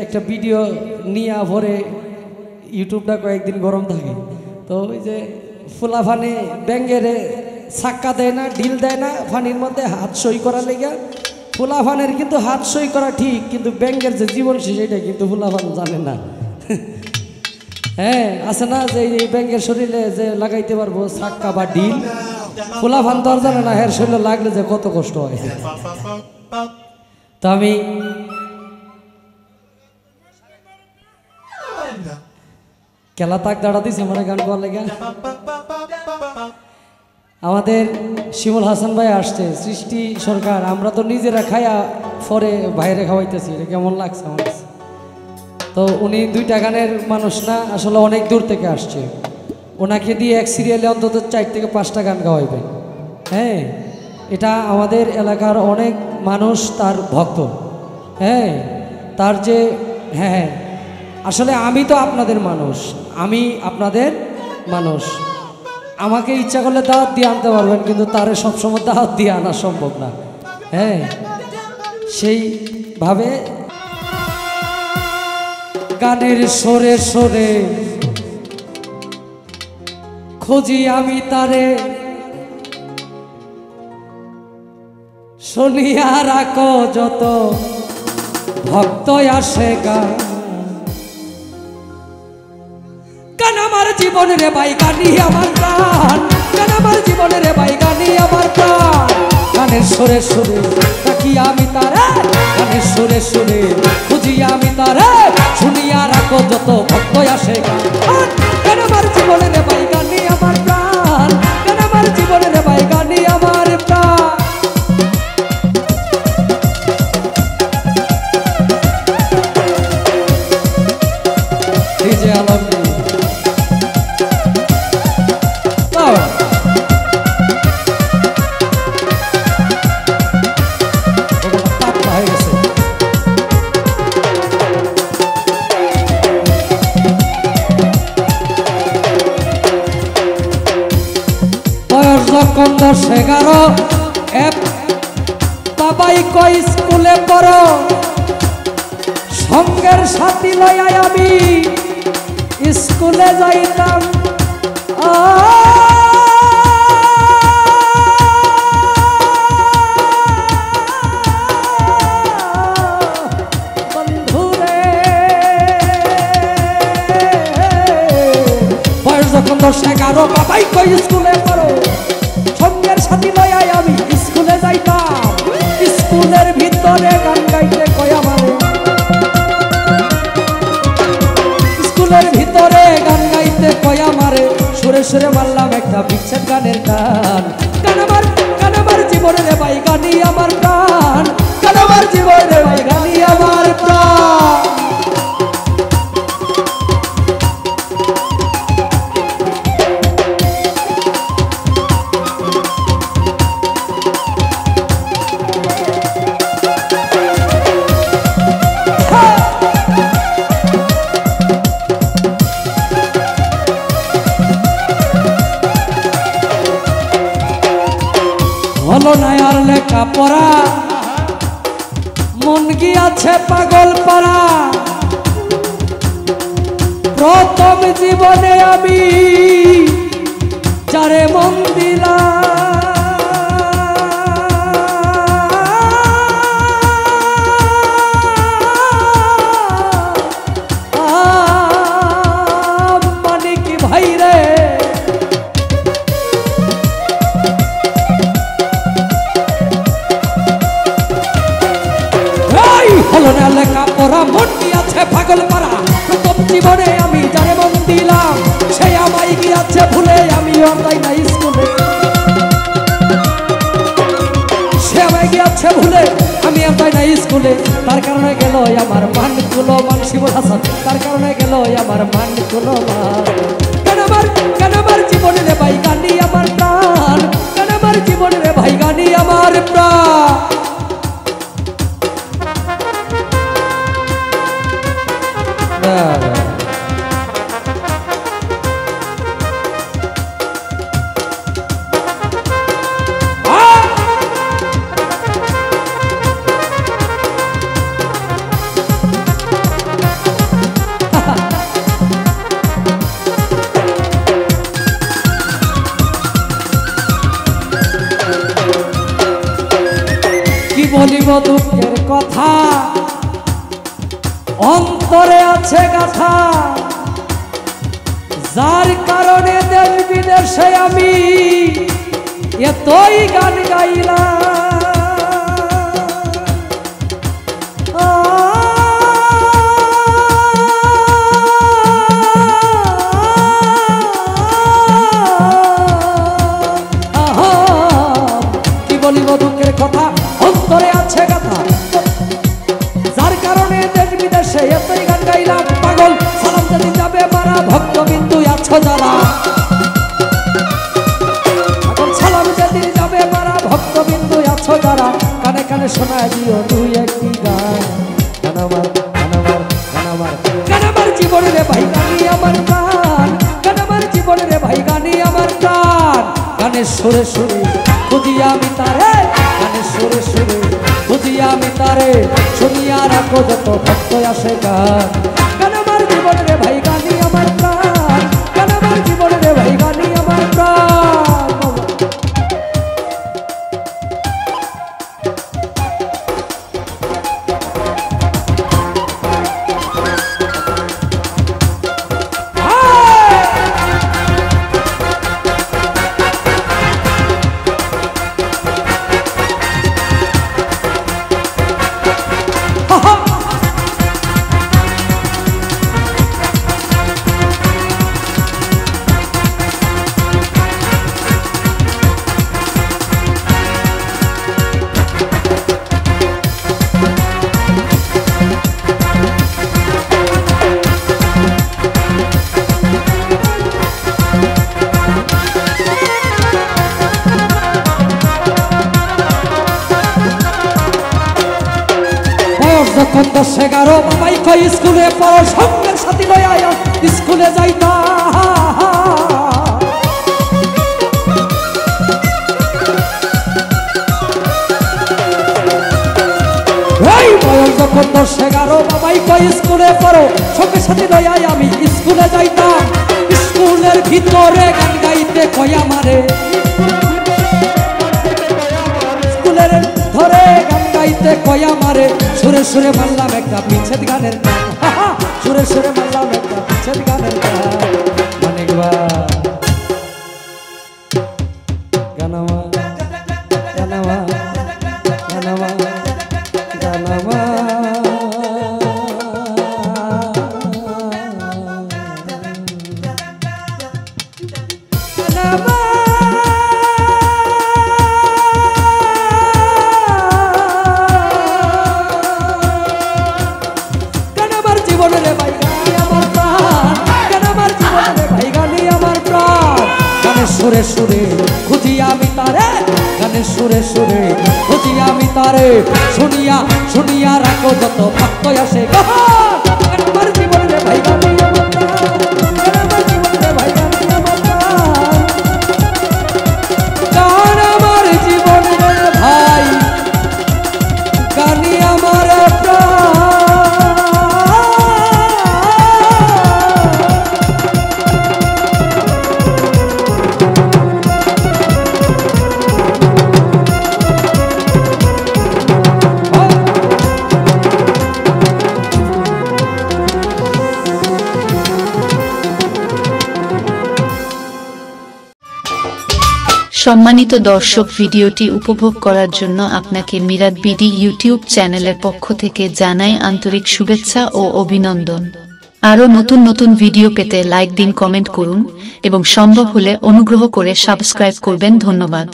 একটা ভিডিও নিয়ে পরে ইউটিউবটা কয়েকদিন গরম থাকে, তো ওই যে ফুলা ফানে ব্যাঙ্গের ছাক্কা দেয় না, ঢিল দেয় না ফানির মধ্যে হাত সই করার লেগা। ফুলা ফানের কিন্তু হাত সই করা ঠিক, কিন্তু ব্যাঙ্গের যে জীবন সেটা কিন্তু ফুলা ফান জানে না। হ্যাঁ আছে না যে এই ব্যাঙ্গের শরীরে যে লাগাইতে পারবো ছাক্কা বা ঢিল, ফুলা ফান তো আর জানে না হের শরীরে লাগলে যে কত কষ্ট হয়। তো আমি খেলা তাক দাঁড়া দিছি মানে গান গাওয়ার লেগে। আমাদের শিমুল হাসান ভাই আসছে, সৃষ্টি সরকার, আমরা তো নিজেরা খাইয়া পরে বাইরে খাওয়াইতেছি, এটা কেমন লাগছে আমার কাছে। তো উনি দুইটা গানের মানুষ না, আসলে অনেক দূর থেকে আসছে, ওনাকে দিয়ে এক সিরিয়ালে অন্তত 4 থেকে 5টা গান গাওয়াইবেন। হ্যাঁ এটা আমাদের এলাকার অনেক মানুষ তার ভক্ত। হ্যাঁ তার যে হ্যাঁ আসলে আমি তো আপনাদের মানুষ, আমি আপনাদের মানুষ, আমাকে ইচ্ছা করলে দাওয়াত দিয়ে আনতে পারবেন, কিন্তু তারে সবসময় দাওয়াত দিয়ে আনা সম্ভব না। হ্যাঁ সেইভাবে গানের সরে সরে খুঁজি আমি তারে, শুনিয়া রাখো যত ভক্ত আসে গান। গান আমার জীবন রে ভাই, গানি আমার প্রাণ, গান আমার জীবন রে ভাই, গানি আমার প্রাণ। গানের সুরে সুরে রাখি আমি তারে, গানের সুরে সুরে খুঁজি আমি তারে, শুনিয়া রাখো যত ভক্ত আসে গান। গান আমার জীবন রে ভাই, গানি আমার প্রাণ, গান আমার জীবন রে ভাই, গানি আমার প্রাণ। ডিজে আলমগীর যখন 10-11 বাবাই কই স্কুলে পড়ো, সঙ্গের সাথী লইয়া আমি স্কুলে যাইতাম। বন্ধুরে বয়স যখন 10-11 বাবাই কই স্কুলে পড়ো, সঙ্গের সাথী লইয়া আমি স্কুলে যাইতাম। স্কুলের ভিতরে গান গাইতে কয় আমারে, স্কুলের ভিতরে গান গাইতে কয় আমারে, সুরে সুরে মারলাম একটা বিচ্ছেদ গানের গান। গান আমার জীবন রে ভাই, গানি আমার প্রাণ, গান আমার জীবন রে ভাই, গানি আমার প্রাণ। হলো না আর লেখা পড়া, মন গিয়াছে পাগল পাড়া। প্রথম জীবনে আমি যারে মন দিলাম, মানে কি ভাই রে, হলো না লেখা পড়া, মন গিয়াছে পাগল পাড়া। প্রথম জীবনে আমি যারে মন দিলাম, সে আমায় গিয়াছে ভুলে, আমি যাই না স্কুলে। সে আমায় গিয়াছে ভুলে, আমি যাই না স্কুলে। তার কারণে গেল আমার মান কুলো মান, শিমুল হাসান, তার কারণে গেল আমার মান কুলো মান। গান আমার জীবনে রে ভাই, গানি আমার প্রাণ, গান আমার জীবনে রে ভাই, গানি আমার প্রাণ। বলিব দুঃখের কথা, অন্তরে আছে গাথা, যার কারণে দেশ বিদেশে আমি এতই গান গাইলাম। কি বলিব দুঃখের কথা, অন্তরে আছে গাথা, যার কারণে দেশ বিদেশে এতই গান গাইলাম। পাগল সালাম যদি যাবে মারা, ভক্তবিন্দু আছো যারা, পাগল সালাম যদি যাবে মারা, ভক্তবিন্দু আছো যারা, কানে কানে শোনায় দিও দুই একটি গান। গান আমার, গান আমার, গান আমার, গান আমার জীবনে রে ভাই গানি আমার গান, গান আমার জীবনে রে ভাই গানি আমার গান। গানের সুরে সুরে খুঁজি আমি তারে, গানের সুরে সুরে খুঁজি আমি তারে, শুনিয়া রাখো যত ভক্ত আসে গান। গান আমার জীবনে রে ভাই গানি আমার প্রাণ, গান আমার জীবনে রে ভাই গানি আমার প্রাণ। যখন 10-11 বাবাই কই স্কুলে পড়ো, সঙ্গের সাথী লইয়া স্কুলে যাইতা। এই বয়স যখন 10-11 বাবাই কই স্কুলে পড়ো, সঙ্গের সাথী লইয়া আমি স্কুলে যাইতাম। স্কুলের ভিতরে গান গাইতে কই আমারে, স্কুলের ধরে গান গাইতে কই আমারে, সুরে সুরে মারলাম একটা বিচ্ছেদ গানের গান, সুরে সুরে মারলাম একটা বিচ্ছেদ গানের গান। অনেকবার গানামা গানামা গানামা গানামা গানামা সুরে সুরে খুঁজি আমি তারে, গানের সুরে সুরে খুঁজি আমি তারে, শুনিয়া শুনিয়া রাখো যত ভক্ত আসে গান। আমার জীবনে রে ভাই গানি আমার গান, আমার জীবনে রে ভাই গানি আমার গান, গান আমার জীবনে রে ভাই গানি আমার প্রাণ। সম্মানিত দর্শক, ভিডিওটি উপভোগ করার জন্য আপনাকে মিরাদ বিডি ইউটিউব চ্যানেলের পক্ষ থেকে জানাই আন্তরিক শুভেচ্ছা ও অভিনন্দন। আরও নতুন নতুন ভিডিও পেতে লাইক দিন, কমেন্ট করুন এবং সম্ভব হলে অনুগ্রহ করে সাবস্ক্রাইব করবেন। ধন্যবাদ।